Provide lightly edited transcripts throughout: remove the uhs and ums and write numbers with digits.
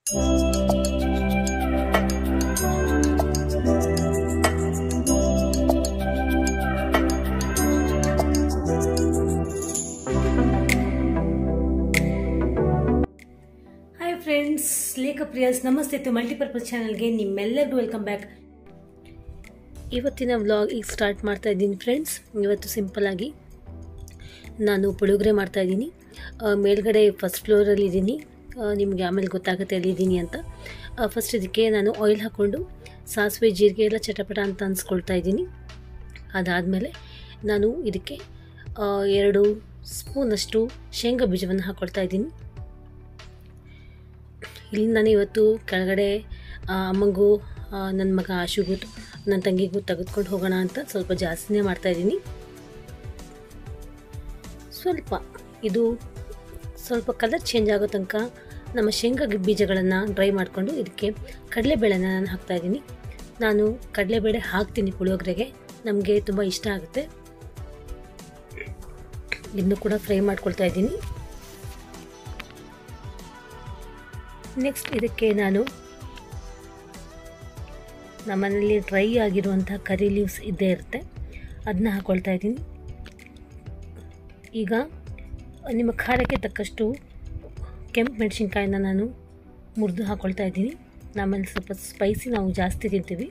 Friends, ಲೇಖ ಪ್ರಿಯಾಸ್ ನಮಸ್ತೆ to multipurpose ಚಾನಲ್ಗೆ ನಿಮ್ಮೆಲ್ಲರಿಗೂ ವೆಲ್ಕಮ್ ಬ್ಯಾಕ್. ಇವತ್ತಿನ ವ್ಲಾಗ್ ಈಗ ಸ್ಟಾರ್ಟ್ ಮಾಡ್ತಾ ಇದ್ದೀನಿ ಫ್ರೆಂಡ್ಸ್. ಇವತ್ತು ಸಿಂಪಲ್ಲಾಗಿ ನಾನು ಪುಳಿಯೋಗರೆ ಮಾಡ್ತಾಯಿದ್ದೀನಿ. ಮೇಲ್ಗಡೆ ಫಸ್ಟ್ ಫ್ಲೋರಲ್ಲಿ ಇದ್ದೀನಿ. ನಿಮಗೆ ಆಮೇಲೆ ಗೊತ್ತಾಗುತ್ತೆ ಎಲ್ಲಿದ್ದೀನಿ ಅಂತ. ಫಸ್ಟ್ ಇದಕ್ಕೆ ನಾನು ಆಯಿಲ್ ಹಾಕ್ಕೊಂಡು ಸಾಸಿವೆ ಜೀರಿಗೆ ಎಲ್ಲ ಚಟಪಟ ಅಂತ ಅನ್ಸ್ಕೊಳ್ತಾ ಇದ್ದೀನಿ. ಅದಾದಮೇಲೆ ನಾನು ಇದಕ್ಕೆ 2 ಸ್ಪೂನಷ್ಟು ಶೇಂಗಾ ಬೀಜವನ್ನು ಹಾಕ್ಕೊಳ್ತಾ ಇದ್ದೀನಿ. ಇಲ್ಲಿ ನಾನು ಇವತ್ತು ಕೆಳಗಡೆ ಅಮ್ಮಂಗೂ ನನ್ನ ಮಗ ಆಶುಗೂ ನನ್ನ ತಂಗಿಗೂ ತೆಗೆದುಕೊಂಡು ಹೋಗೋಣ ಅಂತ ಸ್ವಲ್ಪ ಜಾಸ್ತಿನೇ ಮಾಡ್ತಾಯಿದ್ದೀನಿ. ಇದು ಸ್ವಲ್ಪ ಕಲರ್ ಚೇಂಜ್ ಆಗೋ ತನಕ ನಮ್ಮ ಶೇಂಗಾ ಬೀಜಗಳನ್ನು ಡ್ರೈ ಮಾಡಿಕೊಂಡು ಇದಕ್ಕೆ ಕಡಲೆಬೇಳೆನ ನಾನು ಹಾಕ್ತಾಯಿದ್ದೀನಿ. ನಾನು ಕಡಲೆಬೇಳೆ ಹಾಕ್ತೀನಿ ಪುಳಿಯೋಗರೆಗೆ, ನಮಗೆ ತುಂಬ ಇಷ್ಟ ಆಗುತ್ತೆ. ಇದನ್ನು ಕೂಡ ಫ್ರೈ ಮಾಡ್ಕೊಳ್ತಾ ಇದ್ದೀನಿ. ನೆಕ್ಸ್ಟ್ ಇದಕ್ಕೆ ನಾನು ನಮ್ಮನೇಲಿ ಡ್ರೈ ಆಗಿರುವಂಥ ಕರಿ ಲೀವ್ಸ್ ಇದ್ದೇ ಇರುತ್ತೆ, ಅದನ್ನ ಹಾಕ್ಕೊಳ್ತಾ ಇದ್ದೀನಿ. ಈಗ ನಿಮ್ಮ ಖಾರಕ್ಕೆ ತಕ್ಕಷ್ಟು ಕೆಂಪು ಮೆಣಸಿನ್ಕಾಯಿನ ನಾನು ಮುರಿದು ಹಾಕ್ಕೊಳ್ತಾ ಇದ್ದೀನಿ. ನಮ್ಮಲ್ಲಿ ಸ್ವಲ್ಪ ಸ್ಪೈಸಿ ನಾವು ಜಾಸ್ತಿ ತಿಂತೀವಿ.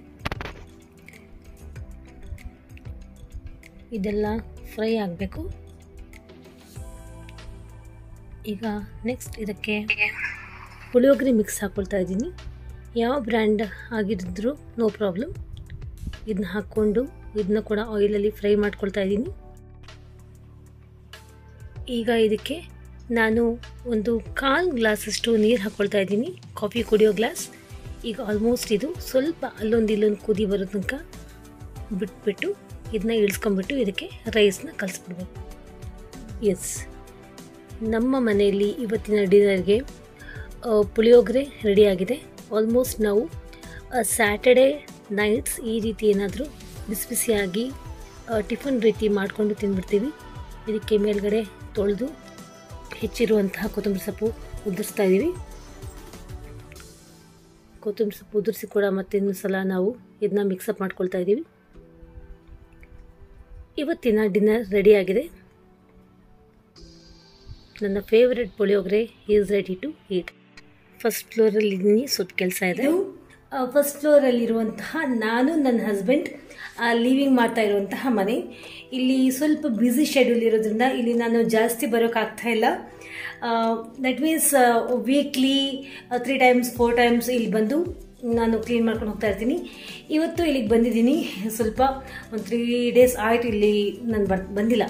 ಇದೆಲ್ಲ ಫ್ರೈ ಆಗಬೇಕು. ಈಗ ನೆಕ್ಸ್ಟ್ ಇದಕ್ಕೆ ಪುಳಿಯೋಗರೆ ಮಿಕ್ಸ್ ಹಾಕ್ಕೊಳ್ತಾ ಇದ್ದೀನಿ. ಯಾವ ಬ್ರ್ಯಾಂಡ್ ಆಗಿದ್ದರೂ ನೋ ಪ್ರಾಬ್ಲಮ್. ಇದನ್ನ ಹಾಕ್ಕೊಂಡು ಇದನ್ನ ಕೂಡ ಆಯಿಲಲ್ಲಿ ಫ್ರೈ ಮಾಡ್ಕೊಳ್ತಾ ಇದ್ದೀನಿ. ಈಗ ಇದಕ್ಕೆ ನಾನು ಒಂದು 1/4 ಗ್ಲಾಸಷ್ಟು ನೀರು ಹಾಕ್ಕೊಳ್ತಾ ಇದ್ದೀನಿ, ಕಾಫಿ ಕುಡಿಯೋ ಗ್ಲಾಸ್. ಈಗ ಆಲ್ಮೋಸ್ಟ್ ಇದು ಸ್ವಲ್ಪ ಅಲ್ಲೊಂದು ಇಲ್ಲೊಂದು ಕುದಿ ಬರೋ ತನಕ ಬಿಟ್ಬಿಟ್ಟು ಇದನ್ನ ಇಳಿಸ್ಕೊಂಡ್ಬಿಟ್ಟು ಇದಕ್ಕೆ ರೈಸ್ನ ಕಲಿಸ್ಬಿಡ್ಬೇಕು. ಎಸ್, ನಮ್ಮ ಮನೆಯಲ್ಲಿ ಇವತ್ತಿನ ಡಿನ್ನರ್ಗೆ ಪುಳಿಯೋಗರೆ ರೆಡಿಯಾಗಿದೆ. ಆಲ್ಮೋಸ್ಟ್ ನಾವು ಸ್ಯಾಟರ್ಡೇ ನೈಟ್ಸ್ ಈ ರೀತಿ ಏನಾದರೂ ಬಿಸಿ ಬಿಸಿಯಾಗಿ ಟಿಫನ್ ರೀತಿ ಮಾಡಿಕೊಂಡು ತಿಂದ್ಬಿಡ್ತೀವಿ. ಇದಕ್ಕೆ ಮೇಲ್ಗಡೆ ತೊಳೆದು ಹೆಚ್ಚಿರುವಂತಹ ಕೊತ್ತಂಬರಿ ಸೊಪ್ಪು ಉದುರಿಸ್ತಾ ಇದ್ದೀವಿ. ಕೊತ್ತಂಬರಿ ಸೊಪ್ಪು ಉದುರಿಸಿ ಕೂಡ ಮತ್ತೆ ಇನ್ನೊಂದು ಸಲ ನಾವು ಇದನ್ನ ಮಿಕ್ಸಪ್ ಮಾಡ್ಕೊಳ್ತಾ ಇದ್ದೀವಿ. ಇವತ್ತಿನ ಡಿನ್ನರ್ ರೆಡಿಯಾಗಿದೆ. ನನ್ನ favourite puliyogare is ready to eat. First ಫ್ಲೋರಲ್ಲಿ ಇದ್ದೀನಿ, ಸ್ವಲ್ಪ ಕೆಲಸ ಇದೆ. ಫಸ್ಟ್ ಫ್ಲೋರಲ್ಲಿರುವಂತಹ ನಾನು ನನ್ನ ಹಸ್ಬೆಂಡ್ ಲಿವಿಂಗ್ ಮಾಡ್ತಾ ಇರುವಂತಹ ಮನೆ. ಇಲ್ಲಿ ಸ್ವಲ್ಪ ಬ್ಯುಸಿ ಶೆಡ್ಯೂಲ್ ಇರೋದ್ರಿಂದ ಇಲ್ಲಿ ನಾನು ಜಾಸ್ತಿ ಬರೋಕ್ಕಾಗ್ತಾ ಇಲ್ಲ. That means weekly 3 times 4 times ಇಲ್ಲಿ ಬಂದು ನಾನು ಕ್ಲೀನ್ ಮಾಡ್ಕೊಂಡು ಹೋಗ್ತಾ ಇರ್ತೀನಿ. ಇವತ್ತು ಇಲ್ಲಿಗೆ ಬಂದಿದ್ದೀನಿ. ಸ್ವಲ್ಪ ಒಂದು 3 ಡೇಸ್ ಆಯಿತು ಇಲ್ಲಿ ನಾನು ಬಂದಿಲ್ಲ.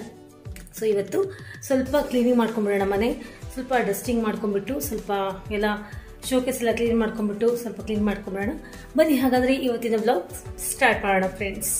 ಸೊ ಇವತ್ತು ಸ್ವಲ್ಪ ಕ್ಲೀನಿಂಗ್ ಮಾಡ್ಕೊಂಬಿಡೋಣ, ಮನೆ ಸ್ವಲ್ಪ ಡಸ್ಟಿಂಗ್ ಮಾಡ್ಕೊಂಬಿಟ್ಟು ಸ್ವಲ್ಪ ಎಲ್ಲ ಶೋಕೇಸ್ ಎಲ್ಲ ಕ್ಲೀನ್ ಮಾಡ್ಕೊಂಬಿಟ್ಟು ಸ್ವಲ್ಪ ಕ್ಲೀನ್ ಮಾಡ್ಕೊಂಬಿಡೋಣ. ಬನ್ನಿ ಹಾಗಾದರೆ ಇವತ್ತಿನ ಬ್ಲಾಗ್ ಸ್ಟಾರ್ಟ್ ಮಾಡೋಣ ಫ್ರೆಂಡ್ಸ್.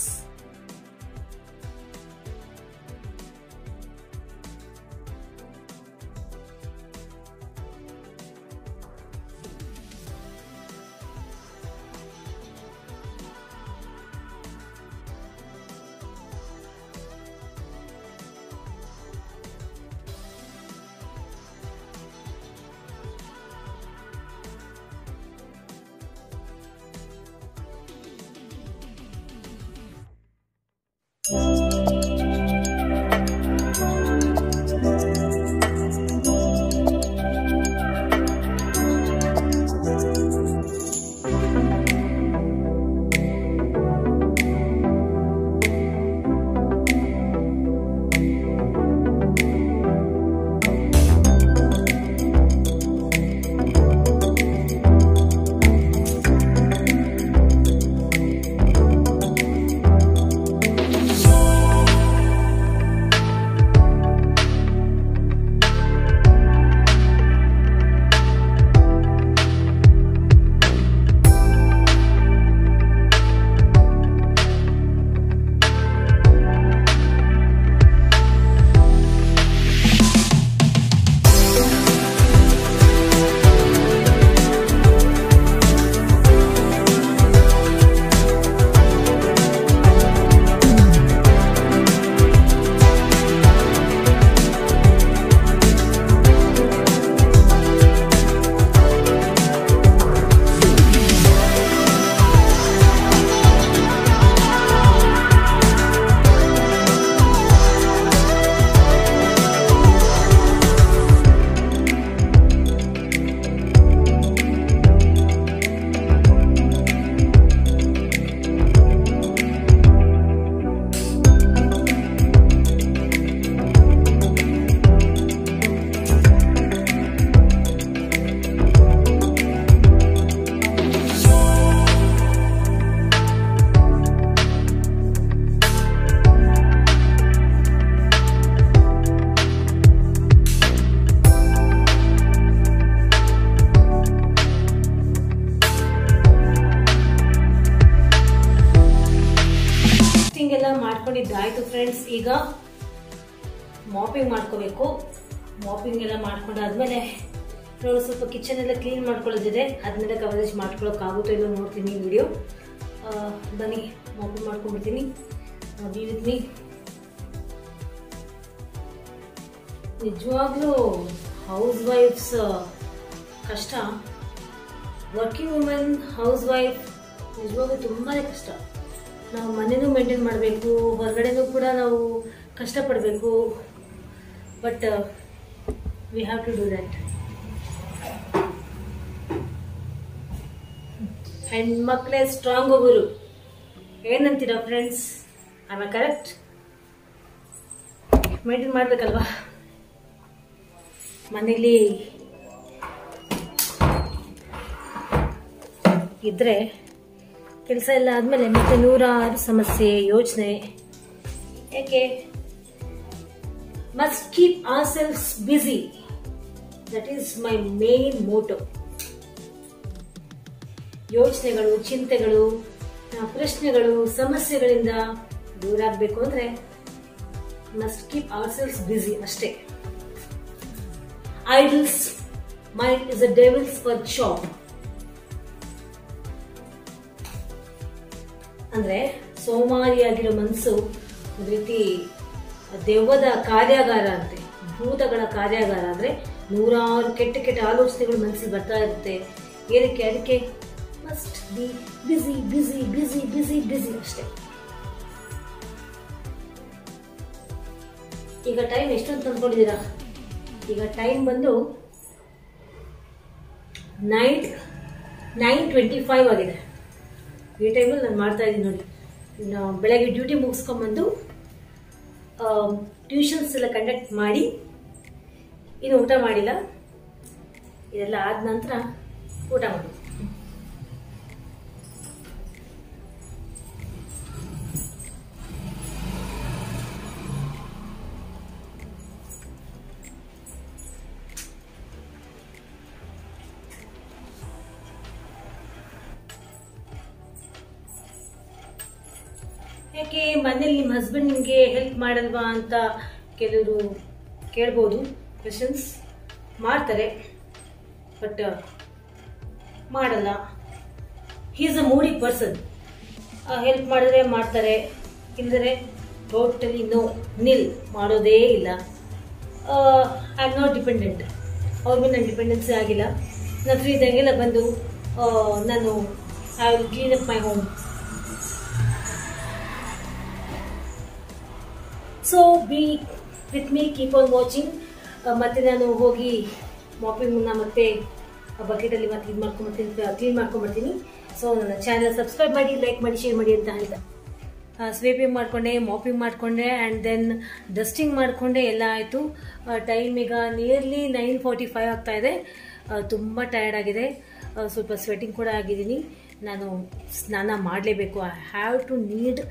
ಮಾಡ್ಕೊಂಡಿದ್ದಾಯ್ತು ಫ್ರೆಂಡ್ಸ್. ಈಗ ಮಾಪಿಂಗ್ ಮಾಡ್ಕೋಬೇಕು. ಮಾಪಿಂಗ್ ಎಲ್ಲ ಮಾಡ್ಕೊಂಡಾದ್ಮೇಲೆ ನೋಡಿ ಸ್ವಲ್ಪ ಕಿಚನ್ ಎಲ್ಲ ಕ್ಲೀನ್ ಮಾಡ್ಕೊಳ್ಳೋದಿದೆ, ಅದನ್ನೆಲ್ಲ ಕವರೇಜ್ ಮಾಡ್ಕೊಳ್ಳೋಕ್ಕಾಗುತ್ತೋ ಇಲ್ಲೋ ನೋಡ್ತೀನಿ ವಿಡಿಯೋ. ಬನ್ನಿ ಮಾಪಿಂಗ್ ಮಾಡ್ಕೊಂಡ್ಬಿಡ್ತೀನಿ. Be with me. ನಿಜವಾಗ್ಲೂ ಹೌಸ್ ವೈಫ್ಸ್ ಕಷ್ಟ. ವರ್ಕಿಂಗ್ ವುಮೆನ್ ಹೌಸ್ ವೈಫ್ ನಿಜವಾಗ್ಲೂ ತುಂಬಾ ಕಷ್ಟ. ನಾವು ಮನೆಯೂ ಮೇಂಟೈನ್ ಮಾಡಬೇಕು, ಹೊರಗಡೆನೂ ಕೂಡ ನಾವು ಕಷ್ಟಪಡಬೇಕು. But we have to do that. ಹೆಣ್ಮಕ್ಳೇ ಸ್ಟ್ರಾಂಗ್ ಹೋಗೋರು, ಏನಂತೀರಾ friends? I am correct? Maintain ಮಾಡಬೇಕಲ್ವಾ ಮನೇಲಿ ಇದ್ರೆ. ಕೆಲಸ ಎಲ್ಲ ಆದಮೇಲೆ ಮತ್ತೆ ನೂರಾರು ಸಮಸ್ಯೆ, ಯೋಚನೆ. ಯಾಕೆ? Must keep ourselves busy. That is my main motto. ಯೋಚನೆಗಳು, ಚಿಂತೆಗಳು, ಪ್ರಶ್ನೆಗಳು, ಸಮಸ್ಯೆಗಳಿಂದ ದೂರ ಆಗಬೇಕು ಅಂದ್ರೆ must keep ourselves busy ಅಷ್ಟೇ. Idle's mind is a devil's for shop. ಅಂದ್ರೆ ಸೋಮಾರಿಯಾಗಿರೋ ಮನಸ್ಸು ಒಂದು ರೀತಿ ದೆವ್ವದ ಕಾರ್ಯಾಗಾರ ಅಂತೆ, ಭೂತಗಳ ಕಾರ್ಯಾಗಾರ. ಅಂದ್ರೆ ನೂರಾರು ಕೆಟ್ಟ ಕೆಟ್ಟ ಆಲೋಚನೆಗಳು ಮನಸ್ಸಿಗೆ ಬರ್ತಾ ಇರುತ್ತೆ. ಏನಕ್ಕೆ? ಅದಕ್ಕೆ ಮಸ್ಟ್ ಬಿ ಬಿಸಿ ಬಿಸಿ ಬಿಸಿ ಬಿಸಿ ಬಿಸಿ ಅಷ್ಟೇ. ಈಗ ಟೈಮ್ ಎಷ್ಟು ಅಂತ ಅಂದ್ಕೊಂಡಿದ್ದೀರಾ? ಈಗ ಟೈಮ್ ಬಂದು 9:25 ಆಗಿದೆ. ಈ ಟೈಮಲ್ಲಿ ನಾನು ಮಾಡ್ತಾ ಇದ್ದೀನಿ ನೋಡಿ. ಬೆಳಗ್ಗೆ ಡ್ಯೂಟಿ ಮುಗಿಸ್ಕೊಂಡ್ಬಂದು ಟ್ಯೂಷನ್ಸ್ ಎಲ್ಲ ಕಂಡಕ್ಟ್ ಮಾಡಿ ಇನ್ನು ಊಟ ಮಾಡಿಲ್ಲ. ಇದೆಲ್ಲ ಆದ ನಂತರ ಊಟ ಮಾಡಿ. ಯಾಕೆ ಮನೇಲಿ ನಿಮ್ಮ ಹಸ್ಬೆಂಡ್ ನಿಮಗೆ ಹೆಲ್ಪ್ ಮಾಡಲ್ವಾ ಅಂತ ಕೆಲವರು ಕೇಳ್ಬೋದು. ಕ್ವೆಶನ್ಸ್ ಮಾಡ್ತಾರೆ, ಬಟ್ ಮಾಡಲ್ಲ. He is a moody person. Help ಮಾಡಿದ್ರೆ ಮಾಡ್ತಾರೆ, ಇಲ್ಲದ್ರೆ ಟೋಟಲಿ ನೋ, ನಿಲ್, ಮಾಡೋದೇ ಇಲ್ಲ. I am not dependent. ಅವ್ರ ಮೇಲೆ ನಾನು ಡಿಪೆಂಡೆನ್ಸಿ ಆಗಿಲ್ಲ. ನಾನು ಫ್ರೀ ಇದ್ದಂಗೆಲ್ಲ ಬಂದು ನಾನು I will clean up my home. So B with me, keep on watching. ಮತ್ತೆ ನಾನು ಹೋಗಿ ಮಾಪಿಂಗ್ನ ಮತ್ತೆ ಬಕೆಟಲ್ಲಿ ಮತ್ತೆ ಇದು ಮಾಡ್ಕೊಂಡ್ಬರ್ತೀನಿ, ಕ್ಲೀನ್ ಮಾಡ್ಕೊಂಡ್ಬರ್ತೀನಿ. ಸೊ ನನ್ನ ಚಾನಲ್ ಸಬ್ಸ್ಕ್ರೈಬ್ ಮಾಡಿ, ಲೈಕ್ ಮಾಡಿ, ಶೇರ್ ಮಾಡಿ ಅಂತ ಹೇಳಿದೆ. ಸ್ವೀಪಿಂಗ್ ಮಾಡಿಕೊಂಡೆ, ಮಾಪಿಂಗ್ ಮಾಡಿಕೊಂಡೆ, ಆ್ಯಂಡ್ ದೆನ್ ಡಸ್ಟಿಂಗ್ ಮಾಡಿಕೊಂಡೆ, ಎಲ್ಲ ಆಯಿತು. ಟೈಮ್ ಈಗ ನಿಯರ್ಲಿ 9:45 ಆಗ್ತಾ ಇದೆ. ತುಂಬ ಟಯರ್ಡ್ ಆಗಿದೆ, ಸ್ವಲ್ಪ ಸ್ವೆಟಿಂಗ್ ಕೂಡ ಆಗಿದ್ದೀನಿ. ನಾನು ಸ್ನಾನ ಮಾಡಲೇಬೇಕು. I have to need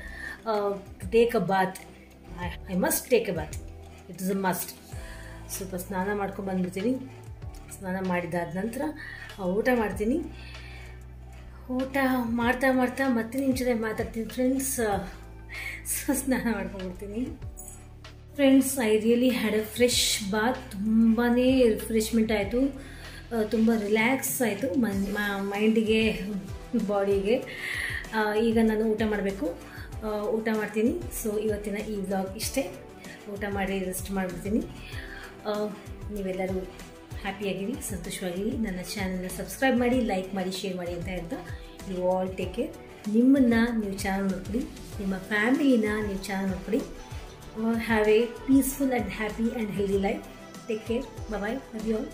to take a bath. I must take a bath. It is a must. ಸ್ವಲ್ಪ ಸ್ನಾನ ಮಾಡ್ಕೊಂಡು ಬಂದ್ಬಿಡ್ತೀನಿ. ಸ್ನಾನ ಮಾಡಿದ್ದಾದ ನಂತರ ಊಟ ಮಾಡ್ತೀನಿ. ಊಟ ಮಾಡ್ತಾ ಮಾಡ್ತಾ ಮತ್ತೆ ನಿಮ್ಮ ಜೊತೆ ಮಾತಾಡ್ತೀನಿ ಫ್ರೆಂಡ್ಸ್. ಸ್ನಾನ ಮಾಡ್ಕೊಂಡ್ಬಿಡ್ತೀನಿ friends. I really had a fresh bath. ತುಂಬಾ ರಿಫ್ರೆಶ್ಮೆಂಟ್ ಆಯಿತು, ತುಂಬ ರಿಲ್ಯಾಕ್ಸ್ ಆಯಿತು ಮೈಂಡಿಗೆ, ಬಾಡಿಗೆ. ಈಗ ನಾನು ಊಟ ಮಾಡಬೇಕು, ಊಟ ಮಾಡ್ತೀನಿ. ಸೊ ಇವತ್ತಿನ ಈ ವ್ಲಾಗ್ ಇಷ್ಟೇ. ಊಟ ಮಾಡಿ ರೆಸ್ಟ್ ಮಾಡಿಬಿಡ್ತೀನಿ. ನೀವೆಲ್ಲರೂ ಹ್ಯಾಪಿಯಾಗಿರಿ, ಸಂತೋಷವಾಗಿರಿ. ನನ್ನ ಚಾನಲ್ನ ಸಬ್ಸ್ಕ್ರೈಬ್ ಮಾಡಿ, ಲೈಕ್ ಮಾಡಿ, ಶೇರ್ ಮಾಡಿ ಅಂತ ಹೇಳ್ತಾ, ಯು ಆಲ್ ಟೇಕ್ ಕೇರ್. ನಿಮ್ಮನ್ನು ನೀವು ಚಾನಲ್ ನೋಡ್ಕೊಡಿ, ನಿಮ್ಮ ಫ್ಯಾಮಿಲಿನ ನೀವು ಚಾನಲ್ ನೋಡ್ಕೊಡಿ. Have a peaceful and happy and healthy life. Take care. Bye. Love you all.